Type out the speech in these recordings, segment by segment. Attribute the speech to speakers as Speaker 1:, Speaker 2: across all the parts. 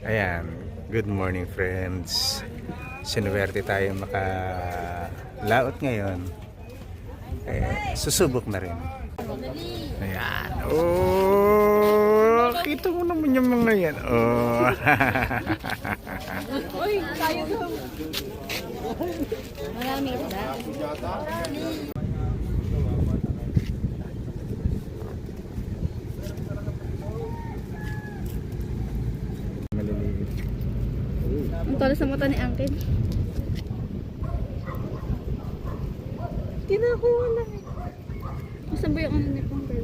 Speaker 1: Ayan, good morning friends. Sinuwerte tayo makalaot ngayon. Susubok na rin. Ayan. Oh, kita mo naman yung mga yan. Oh.
Speaker 2: Uy, tayo daw. Marami isda. Ang tala sa mata ni Angkin. Tinakuha lang eh. Saan ba yung ano ni Pangkel?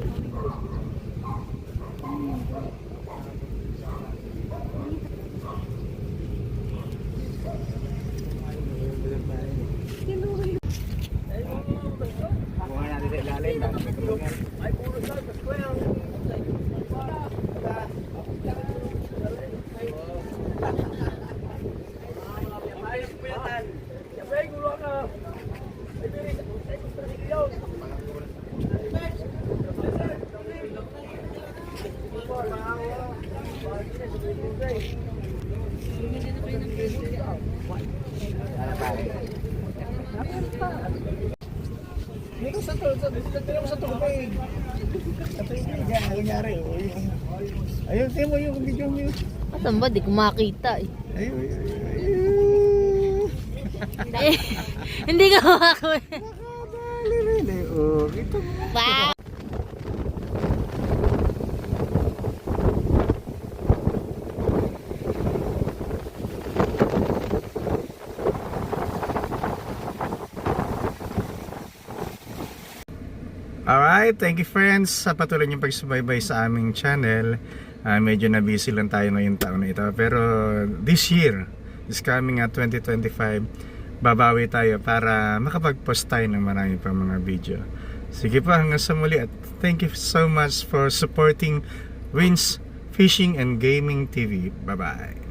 Speaker 3: Dito sa tubig. Sa tubig yan, nangyari. Ayun, tiyo mo yung video mo yun.
Speaker 2: Asan ba? Di ko makita eh.
Speaker 3: Ayun.
Speaker 2: Hindi ko makakuha.
Speaker 3: Nakadali rin eh. Oh, kita mo.
Speaker 2: Ba?
Speaker 1: Alright, thank you friends sa patuloy niyong pagsubaybay sa aming channel. Medyo na busy lang tayo ngayong taon na ito. Pero this year, this coming 2025, babawi tayo para makapag-post tayo ng marami pang mga video. Sige po, hanggang sa muli at thank you so much for supporting Wins Fishing and Gaming TV. Bye-bye.